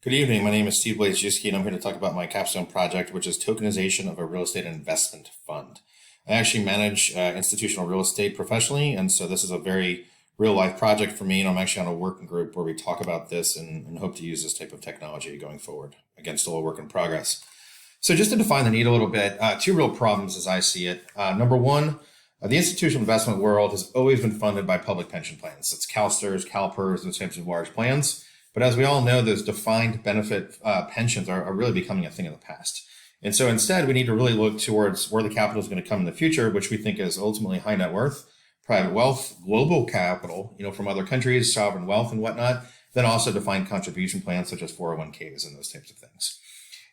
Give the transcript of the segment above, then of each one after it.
Good evening. My name is Steve Blazejewski, and I'm here to talk about my capstone project, which is tokenization of a real estate investment fund. I actually manage institutional real estate professionally, and so this is a very real life project for me. And I'm actually on a working group where we talk about this and hope to use this type of technology going forward. Again, still a work in progress. So just to define the need a little bit, two real problems as I see it. Number one, the institutional investment world has always been funded by public pension plans. It's CalSTRS, CalPERS, those types of large plans. But as we all know, those defined benefit pensions are really becoming a thing of the past. And so instead, we need to really look towards where the capital is going to come in the future, which we think is ultimately high net worth, private wealth, global capital, from other countries, sovereign wealth and whatnot, then also defined contribution plans such as 401ks and those types of things.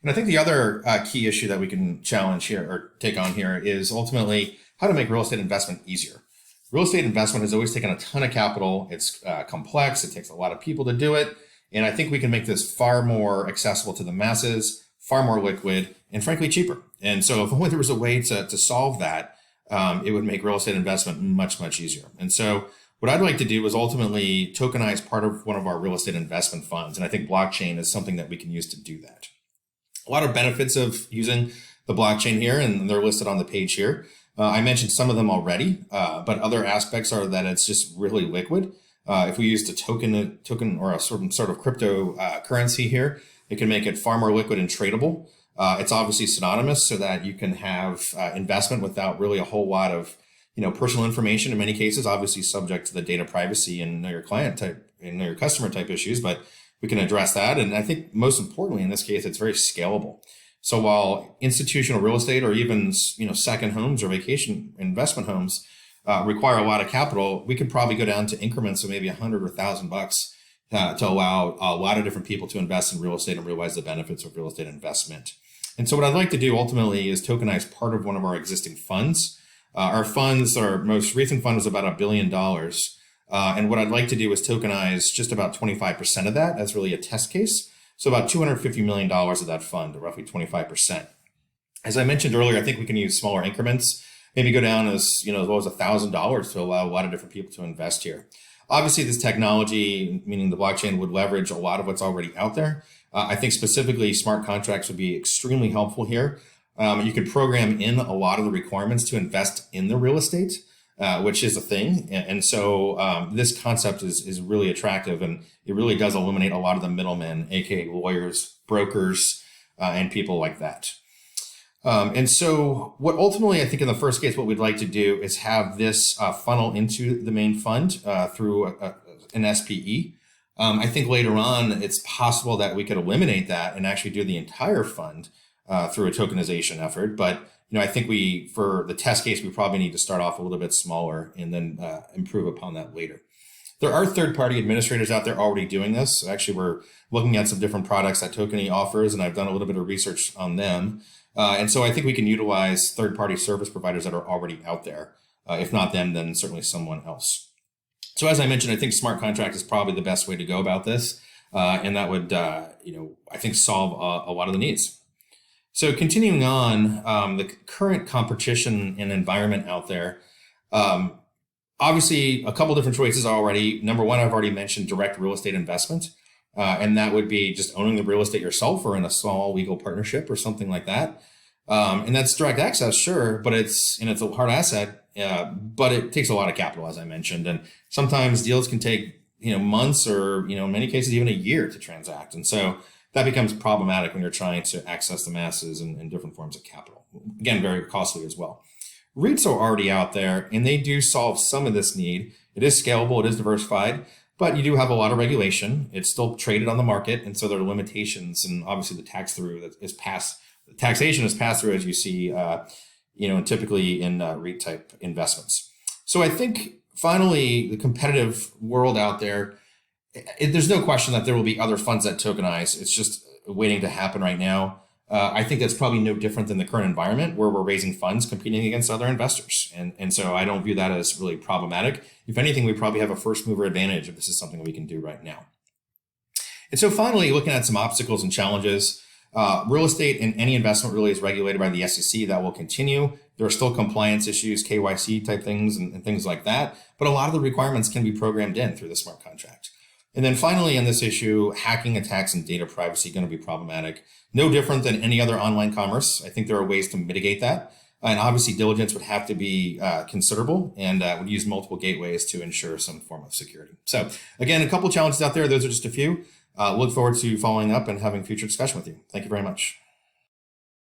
And I think the other key issue that we can challenge here or take on here is ultimately how to make real estate investment easier. Real estate investment has always taken a ton of capital. It's complex. It takes a lot of people to do it. And I think we can make this far more accessible to the masses, far more liquid, and frankly, cheaper. And so if only there was a way to solve that, it would make real estate investment much, much easier. And so what I'd like to do is ultimately tokenize part of one of our real estate investment funds. And I think blockchain is something that we can use to do that. A lot of benefits of using the blockchain here, and they're listed on the page here. I mentioned some of them already, but other aspects are that it's just really liquid. If we used a token or a sort of crypto currency here, it can make it far more liquid and tradable. It's obviously synonymous so that you can have investment without really a whole lot of personal information in many cases, obviously subject to the data privacy and know your client type and know your customer type issues, but we can address that. And I think most importantly in this case, it's very scalable. So while institutional real estate or even second homes or vacation investment homes require a lot of capital, we could probably go down to increments of maybe $100 or $1,000 to allow a lot of different people to invest in real estate and realize the benefits of real estate investment. And so what I'd like to do ultimately is tokenize part of one of our existing funds. Our most recent fund was about $1 billion. And what I'd like to do is tokenize just about 25% of that. That's really a test case. So about $250 million of that fund, or roughly 25%. As I mentioned earlier, I think we can use smaller increments, maybe go down as low as $1,000 to allow a lot of different people to invest here. Obviously, this technology, meaning the blockchain, would leverage a lot of what's already out there. I think specifically smart contracts would be extremely helpful here. You could program in a lot of the requirements to invest in the real estate, which is a thing. And so this concept is really attractive, and it really does eliminate a lot of the middlemen, aka lawyers, brokers, and people like that. And so what ultimately I think in the first case, what we'd like to do is have this funnel into the main fund through an SPE. I think later on, it's possible that we could eliminate that and actually do the entire fund through a tokenization effort. But I think for the test case, we probably need to start off a little bit smaller and then improve upon that later. There are third-party administrators out there already doing this. Actually, we're looking at some different products that Tokeny offers, and I've done a little bit of research on them. And so I think we can utilize third-party service providers that are already out there. If not them, then certainly someone else. So as I mentioned, I think smart contract is probably the best way to go about this. And that would, I think solve a lot of the needs. So continuing on, the current competition and environment out there, obviously a couple different choices already. Number one, I've already mentioned direct real estate investment. And that would be just owning the real estate yourself or in a small legal partnership or something like that. And that's direct access, sure, but it's a hard asset, but it takes a lot of capital, as I mentioned. And sometimes deals can take, months or, in many cases, even a year to transact. And so that becomes problematic when you're trying to access the masses in different forms of capital. Again, very costly as well. REITs are already out there, and they do solve some of this need. It is scalable, it is diversified, but you do have a lot of regulation. It's still traded on the market, and so there are limitations. And obviously, the taxation is passed through, as you see, typically in REIT type investments. So I think finally, the competitive world out there, there's no question that there will be other funds that tokenize. It's just waiting to happen right now. I think that's probably no different than the current environment where we're raising funds competing against other investors. And so I don't view that as really problematic. If anything, we probably have a first mover advantage if this is something we can do right now. And so finally, looking at some obstacles and challenges, real estate and any investment really is regulated by the SEC. That will continue. There are still compliance issues, KYC type things and things like that. But a lot of the requirements can be programmed in through the smart contract. And then finally, on this issue, hacking attacks and data privacy going to be problematic. No different than any other online commerce. I think there are ways to mitigate that. And obviously, diligence would have to be considerable and would use multiple gateways to ensure some form of security. So again, a couple challenges out there. Those are just a few. Look forward to following up and having future discussion with you. Thank you very much.